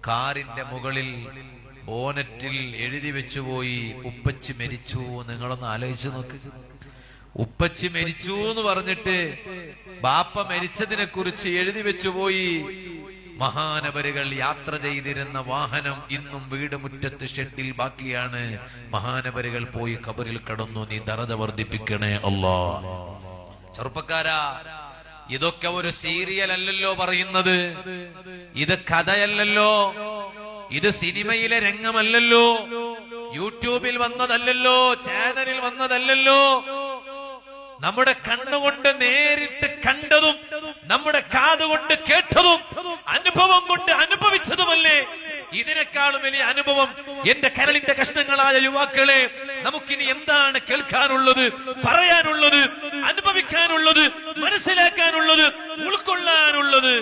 കാറിന്റെ മുകളിൽ ബോനറ്റിൽ എഴുതി വെച്ചുപോയി ഉപ്പച്ചി മരിച്ചു. നിങ്ങളൊന്ന് ആലോചിച്ച് നോക്ക്. ഉപ്പച്ചി മരിച്ചു എന്ന് പറഞ്ഞിട്ട് ബാപ്പ മരിച്ചതിനെ കുറിച്ച് എഴുതി വെച്ചുപോയി. മഹാനവരുകൾ യാത്ര ചെയ്തിരുന്ന വാഹനം ഇന്നും വീട് മുറ്റത്ത് ഷെഡിൽ ബാക്കിയാണ്. മഹാനവരുകൾ പോയി ഖബറിൽ കടന്നു. നീ ദറജ വർദ്ധിപ്പിക്കണേ അല്ലാ. ചെറുപ്പക്കാരാ, ഇതൊക്കെ ഒരു സീരിയൽ അല്ലല്ലോ പറയുന്നത്. ഇത് കഥയല്ലല്ലോ. ഇത് സിനിമയിലെ രംഗമല്ലല്ലോ. യൂട്യൂബിൽ വന്നതല്ലല്ലോ. ചാനലിൽ വന്നതല്ലല്ലോ. നമ്മുടെ കണ്ണുകൊണ്ട് നേരിട്ട് കണ്ടതും നമ്മുടെ കാതുകൊണ്ട് കേട്ടതും അനുഭവം കൊണ്ട് അനുഭവിച്ചതുമല്ലേ. ഇതിനേക്കാളും വലിയ അനുഭവം എന്റെ കരളിന്റെ കഷ്ണങ്ങളായ യുവാക്കളെ, നമുക്കിനി എന്താണ് കേൾക്കാനുള്ളത്, പറയാനുള്ളത്, അനുഭവിക്കാനുള്ളത്, മനസ്സിലാക്കാനുള്ളത്, ഉൾക്കൊള്ളാനുള്ളത്?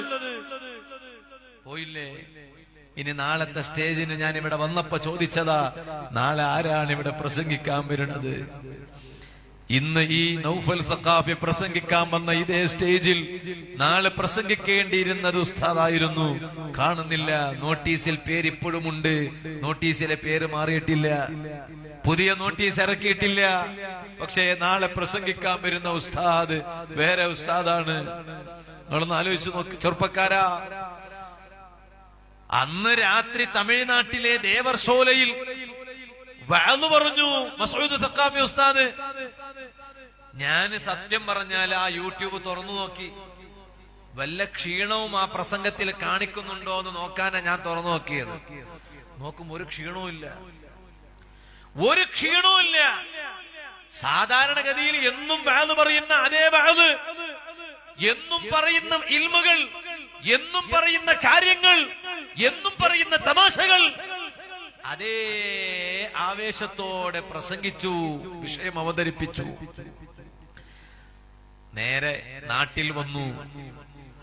പോയില്ലേ? ഇനി നാളത്തെ സ്റ്റേജിന് ഞാൻ ഇവിടെ വന്നപ്പോ ചോദിച്ചതാ, നാളെ ആരാണ് ഇവിടെ പ്രസംഗിക്കാൻ വരുന്നത്? ഇന്ന് ഈ നൗഫൽ സഖാഫി പ്രസംഗിക്കാൻ വന്ന ഇതേ സ്റ്റേജിൽ നാളെ പ്രസംഗിക്കേണ്ടിയിരുന്നത് ഉസ്താദായിരുന്നു. കാണുന്നില്ല. നോട്ടീസിൽ പേര് ഇപ്പോഴുമുണ്ട്. നോട്ടീസിലെ പേര് മാറിയിട്ടില്ല. പുതിയ നോട്ടീസ് ഇറക്കിയിട്ടില്ല. പക്ഷേ നാളെ പ്രസംഗിക്കാൻ വരുന്ന ഉസ്താദ് വേറെ ഉസ്താദാണ്. നിങ്ങളൊന്ന് ആലോചിച്ച് നോക്ക് ചെറുപ്പക്കാരാ. അന്ന് രാത്രി തമിഴ്നാട്ടിലെ ദേവർഷോലയിൽ വഅദ് പറഞ്ഞു മസ്ഊദ് സഖാഫി ഉസ്താദ്. ഞാൻ സത്യം പറഞ്ഞാൽ ആ യൂട്യൂബ് തുറന്നു നോക്കി. വല്ല ക്ഷീണവും ആ പ്രസംഗത്തിൽ കാണിക്കുന്നുണ്ടോ എന്ന് നോക്കാനാ ഞാൻ തുറന്നു നോക്കിയത്. നോക്കും ഒരു ക്ഷീണവും ഇല്ല. ഒരു ക്ഷീണവും ഇല്ല. സാധാരണഗതിയിൽ എന്നും വഅദ് പറയുന്ന അതേ വഅദ്, എന്നും പറയുന്ന ഇൽമുകൾ, എന്നും പറയുന്ന കാര്യങ്ങൾ, എന്നും പറയുന്ന തമാശകൾ അതേ ആവേശത്തോടെ പ്രസംഗിച്ചു, വിഷയം അവതരിപ്പിച്ചു. നേരെ നാട്ടിൽ വന്നു.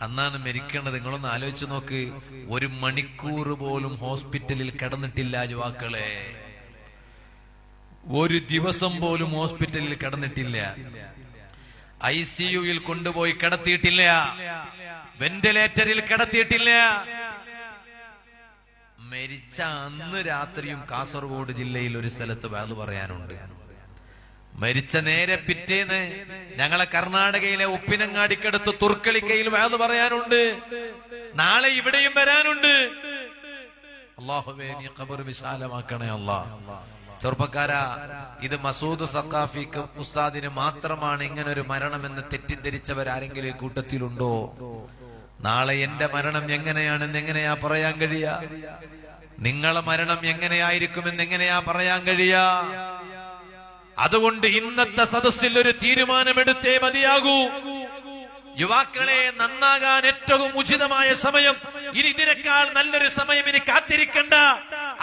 അന്നാണ് മരിക്കേണ്ടത്. നിങ്ങളൊന്ന് ആലോചിച്ച് നോക്ക്. 1 മണിക്കൂർ പോലും ഹോസ്പിറ്റലിൽ കിടന്നിട്ടില്ല യുവാക്കളെ. 1 ദിവസം പോലും ഹോസ്പിറ്റലിൽ കിടന്നിട്ടില്ല. ICUയിൽ കൊണ്ടുപോയി കിടത്തിയിട്ടില്ല. വെന്റിലേറ്ററിൽ കിടത്തിയിട്ടില്ല. മരിച്ച അന്ന് രാത്രിയും കാസർഗോഡ് ജില്ലയിൽ ഒരു സ്ഥലത്ത് വഅദ് പറയാനുണ്ട്. മരിച്ച നേരെ പിറ്റേന്ന് ഞങ്ങളെ കർണാടകയിലെ ഉപ്പിനങ്ങാടിക്കടുത്ത് തുർക്കളിക്കയിൽ വഅദ് പറയാനുണ്ട്. നാളെ ഇവിടെയും വരാനുണ്ട്. അല്ലാഹുവേ, നീ ഖബർ വിശാലമാക്കണേ അല്ലാ. ചെറുപ്പക്കാരാ, ഇത് മസൂദ് സഖാഫിക്ക് ഉസ്താദിന് മാത്രമാണ് ഇങ്ങനൊരു മരണമെന്ന് തെറ്റിദ്ധരിച്ചവരാരെങ്കിലും ഈ കൂട്ടത്തിലുണ്ടോ? നാളെ എന്റെ മരണം എങ്ങനെയാണെന്ന് എങ്ങനെയാ പറയാൻ കഴിയാ? നിങ്ങളെ മരണം എങ്ങനെയായിരിക്കുമെന്ന് എങ്ങനെയാ പറയാൻ കഴിയാ? അതുകൊണ്ട് ഇന്നത്തെ സദസ്സിൽ ഒരു തീരുമാനമെടുത്തേ മതിയാകൂ. യുവാക്കളെ, നന്നാകാൻ ഏറ്റവും ഉചിതമായ സമയം ഇനി ഇതിനേക്കാൾ നല്ലൊരു സമയം ഇനി കാത്തിരിക്കണ്ട.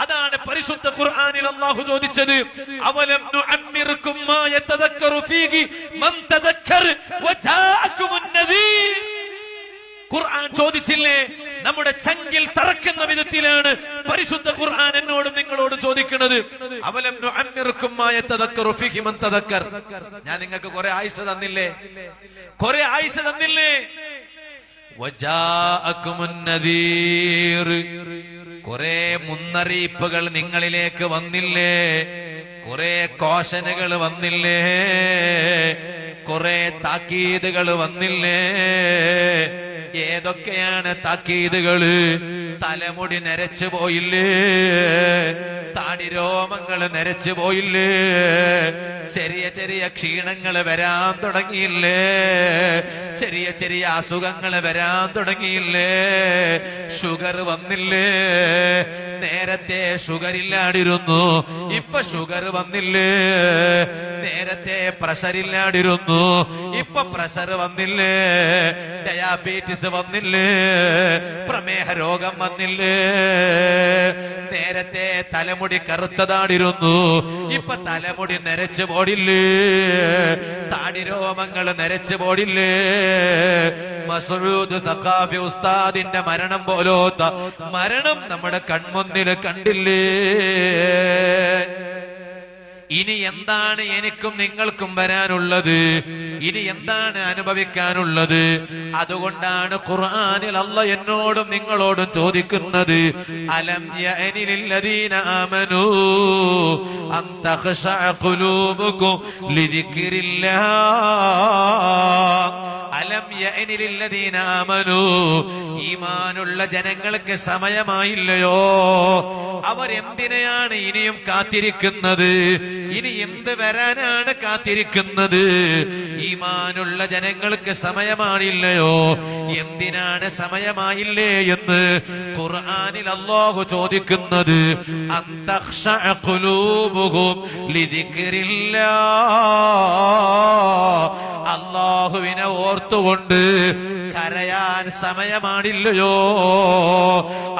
അതാണ് പരിശുദ്ധ ഖുർആനിൽ അല്ലാഹു ചോദിച്ചത്. അവലം നുഅമ്മിറുകും മാ യതദക്കറു ഫീഹി മൻ തദക്കർ വജാഅകുമുൻ നദീർ. ഖുർആൻ ചോദിച്ചില്ലേ? നമ്മുടെ ചങ്കിൽ തറക്കുന്ന വിധത്തിലാണ് പരിശുദ്ധ ഖുർആൻ എന്നോടും നിങ്ങളോടും ചോദിക്കുന്നത്. അവലം നുഅമ്മിറുകും മാ യതദക്കറു ഫീഹി മൻ തദക്കർ. ഞാൻ നിങ്ങൾക്ക് കുറെ ആയുസ് തന്നില്ലേ? കുറെ ആയുസ് തന്നില്ലേ? വജാഅകുമുൻ നദീർ. കുറെ മുന്നറിയിപ്പുകൾ നിങ്ങളിലേക്ക് വന്നില്ലേ? കുറെ കോശനകൾ വന്നില്ലേ? കുറെ താക്കീതുകൾ വന്നില്ലേ? ഏതൊക്കെയാണ് താക്കീതുകള്? തലമുടി നരച്ചു പോയില്ലേ? താടിരോമങ്ങൾ നരച്ചു പോയില്ലേ? ചെറിയ ചെറിയ ക്ഷീണങ്ങൾ വരാൻ തുടങ്ങിയില്ലേ? ചെറിയ ചെറിയ അസുഖങ്ങൾ വരാൻ തുടങ്ങിയില്ലേ? ഷുഗർ വന്നില്ലേ? നേരത്തെ ഷുഗർ ഇല്ലാണ്ടിരുന്നു, ഇപ്പൊ ഷുഗർ വന്നില്ലേ? നേരത്തെ പ്രഷർ ഇല്ലാണ്ടിരുന്നു, ഇപ്പൊ പ്രഷർ വന്നില്ലേ? ഡയാബറ്റീസ് വന്നില്ലേ? പ്രമേഹ രോഗം വന്നില്ലേ? നേരത്തെ തലമുടി കറുത്തതാടിരുന്നു, ഇപ്പൊ തലമുടി നരച്ചു പോടില്ലേ? താടിരോമങ്ങൾ നരച്ചു പോടില്ലേ? മസ്ഊദ് സഖാഫി ഉസ്താദിന്റെ മരണം പോലോത്ത മരണം നമ്മുടെ കൺമുന്നിൽ കണ്ടില്ലേ? ഇനി എന്താണ് എനിക്കും നിങ്ങൾക്കും വരാനുള്ളത്, ഇനി എന്താണ് അനുഭവിക്കാനുള്ളത്? അതുകൊണ്ടാണ് ഖുർആനിൽ അല്ലാഹ് എന്നോടും നിങ്ങളോടും ചോദിക്കുന്നത്, അലം യഅനി ലില്ലദീന ആമനൂ അൻ തഖ്ശഅ ഖുലൂബുകും ലിദിക്രില്ലാഹ്. അലം യഅനി ലില്ലദീന ആമനൂ, ഈമാനുള്ള ജനങ്ങൾക്ക് സമയമായില്ലയോ? അവരെന്തിനെയാണ് ഇനിയും കാത്തിരിക്കുന്നത്? ഇനി എന്ത് വരാനാണ് കാത്തിരിക്കുന്നത്? ഈമാനുള്ള ജനങ്ങൾക്ക് സമയമാണില്ലയോ? എന്തിനാണ് സമയമായില്ലേ എന്ന് ഖുർആനിൽ അല്ലാഹു ചോദിക്കുന്നത്. അൻ തഖ്ശഅ ഖുലൂബുഹും ലിദിക്രില്ലാഹ്, അല്ലാഹുവിനെ ഓർത്തുകൊണ്ട് കരയാൻ സമയമാണില്ലയോ?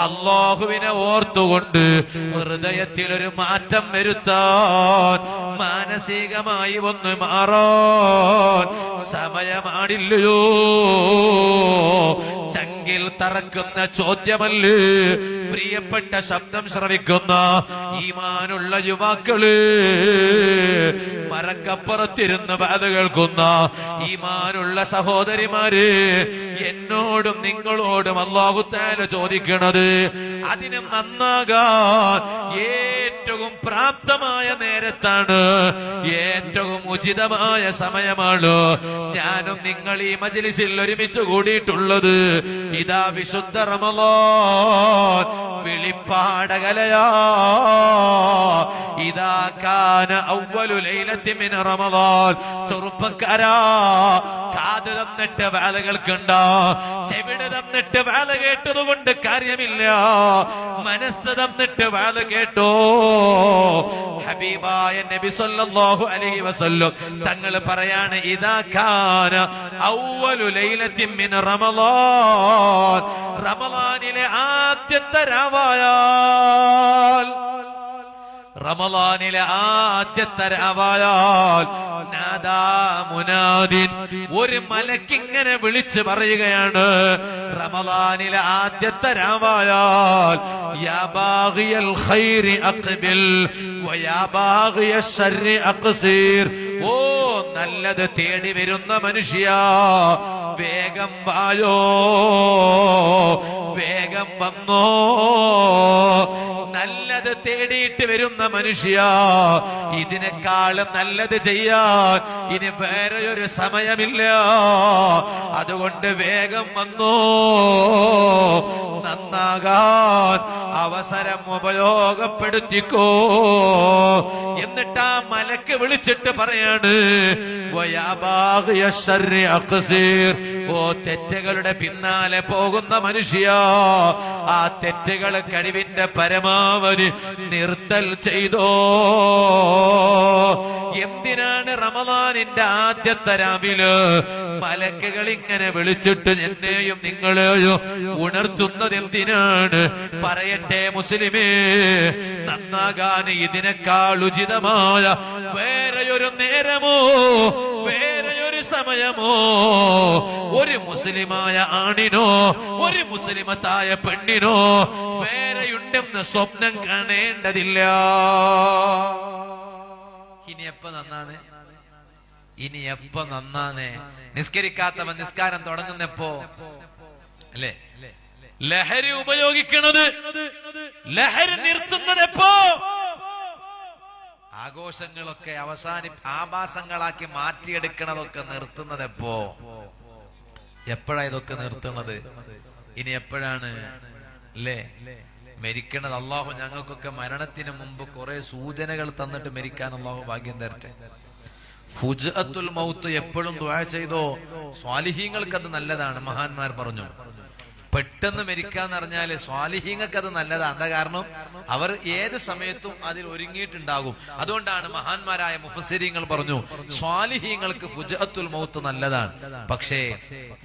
അല്ലാഹുവിനെ ഓർത്തുകൊണ്ട് ഹൃദയത്തിൽ ഒരു മാറ്റം വരുത്താൻ, മാനസികമായി ഒന്ന് മാറാൻ സമയമാണില്ലയോ? ചങ്കിൽ തറക്കുന്ന ചോദ്യമല്ലേ പ്രിയപ്പെട്ട ശബ്ദം ശ്രവിക്കുന്ന ഈമാനുള്ള യുവാക്കള്, മരക്കപ്പുറത്തിരുന്ന് ബാധ കേൾക്കുന്ന ഈമാനുള്ള സഹോദരിമാര്, എന്നോടും നിങ്ങളോടും അല്ലാഹു തആല ചോദിക്കണത്, അതിന് നന്നാകാൻ ഏറ്റവും പ്രാപ്തമായ നേരത്താണ്, ഏറ്റവും ഉചിതമായ സമയമാണ് ഞാനും നിങ്ങൾ ഈ മജ്ലിസിൽ ഒരുമിച്ച് കൂടിയിട്ടുള്ളത്. ഇതാ വിശുദ്ധ റമളാൻ വിളിപ്പാടകലയാ. ഇതാ കാന അവ്വലു ലൈലത്തി മിൻ റമളാൻ. ചെറുപ്പക്കാരാ, കാത് തന്നിട്ട് വേല കേൾക്കണ്ട, ചെവിട് തന്നിട്ട് വേല കേട്ടതുകൊണ്ട് കാര്യമില്ല, മനസ്സ് തന്നിട്ട് വേല കേട്ടോ. ഹബീബായ നബി സല്ലല്ലാഹു അലൈഹി വസല്ലം തങ്ങൾ പറയാണ്, ഇദാ കാന അവ്വലു ലൈലത്തി മിൻ റമളാൻ, റമളാനിലെ ആദ്യത്തെ രാവായാൽ, റമളാനിലെ ആദ്യത്തെ രാവായാൽ, നാദാ മുനാദിൻ, ഒരു മലക്കിങ്ങനെ വിളിച്ചു പറയുകയാണ്, റമളാനിലെ ആദ്യത്തെ രാവായാൽ, യാ ബാഗിയൽ ഖൈരി അഖ്ബിൽ വയാ ബാഗിയൽ ശർരി അഖ്സിർ. ഓ നല്ലത് തേടി വരുന്ന മനുഷ്യ, വേഗം വായോ, വേഗം വന്നോ. നല്ലത് തേടിയിട്ട് വരുന്ന മനുഷ്യ, ഇതിനേക്കാളും നല്ലത് ചെയ്യാൻ ഇനി വേറെ ഒരു സമയമില്ല. അതുകൊണ്ട് വേഗം വന്നോ, നന്നാകാൻ അവസരം ഉപയോഗപ്പെടുത്തിക്കോ. എന്നിട്ട് ആ മലക്ക് വിളിച്ചിട്ട് പറയാണ്, വയാ ബാഗിയ ശർരി അഖ്സിർ. ഓ തെറ്റുകളുടെ പിന്നാലെ പോകുന്ന മനുഷ്യ, ആ തെറ്റുകൾ കഴിവിന്റെ പരമാവധി നിർത്തൽ ചെയ്തോ. എന്തിനാണ് റമളാനിന്റെ ആദ്യത്തെ രാവിലെ മലക്കുകൾ ഇങ്ങനെ വിളിച്ചിട്ട് എന്നെയും നിങ്ങളെയും ഉണർത്തുന്നത് എന്തിനാണ്? പറയട്ടെ മുസ്ലിമേ, നന്നാകാൻ ഇതിനേക്കാൾ ഉചിതമായ വേറെയൊരു നേരമോ വേറെയൊരു സമയമോ ഒരു മുസ്ലിമായ ആണിനോ ഒരു മുസ്ലിമത്തായ പെണ്ണിനോ വേറെയുണ്ടെന്ന് സ്വപ്നം കാണേണ്ടതില്ല. ഇനി എപ്പ നന്നാണ്? ഇനി എപ്പ നന്നാണ്? നിസ്കരിക്കാത്തവൻ നിസ്കാരം തുടങ്ങുന്നപ്പോ അല്ലേ? ലഹരി ഉപയോഗിക്കുന്നത്, ലഹരി നിർത്തുന്നത് എപ്പോ? ആഘോഷങ്ങളൊക്കെ ആഭാസങ്ങളാക്കി മാറ്റിയെടുക്കണതൊക്കെ നിർത്തുന്നത് എപ്പോ? എപ്പോഴാ ഇതൊക്കെ നിർത്തുന്നത്? ഇനി എപ്പോഴാണ് അല്ലേ മരിക്കണത്? അള്ളാഹു ഞങ്ങൾക്കൊക്കെ മരണത്തിന് മുമ്പ് കുറെ സൂചനകൾ തന്നിട്ട് മരിക്കാൻ അള്ളാഹു ഭാഗ്യം തരട്ടെ. ഫുജ്അത്തുൽ മൗത്ത് എപ്പോഴും ദുആ ചെയ്തോ. സ്വാലിഹീങ്ങൾക്ക് അത് നല്ലതാണ്. മഹാന്മാർ പറഞ്ഞു, പെട്ടെന്ന് മരിക്കാന്ന് പറഞ്ഞാല് സ്വാലിഹീങ്ങൾക്ക് അത് നല്ലതാണ്. എന്താ കാരണം? അവർ ഏത് സമയത്തും അതിൽ ഒരുങ്ങിയിട്ടുണ്ടാകും. അതുകൊണ്ടാണ് മഹാന്മാരായ മുഫസ്സിരീങ്ങൾ പറഞ്ഞു, സ്വാലിഹീങ്ങൾക്ക് ഫുജ്അത്തുൽ മൗത്ത് നല്ലതാണ്. പക്ഷേ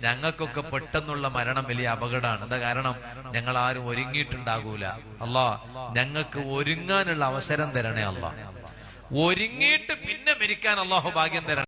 ഞങ്ങൾക്കൊക്കെ പെട്ടെന്നുള്ള മരണം വലിയ അപകടമാണ്. എന്താ കാരണം? ഞങ്ങൾ ആരും ഒരുങ്ങിയിട്ടുണ്ടാകൂല. അല്ലാ, ഞങ്ങൾക്ക് ഒരുങ്ങാനുള്ള അവസരം തരണേ. അല്ലാ, ഒരുങ്ങിയിട്ട് പിന്നെ മരിക്കാൻ അല്ലാഹു ഭാഗ്യം തരണം.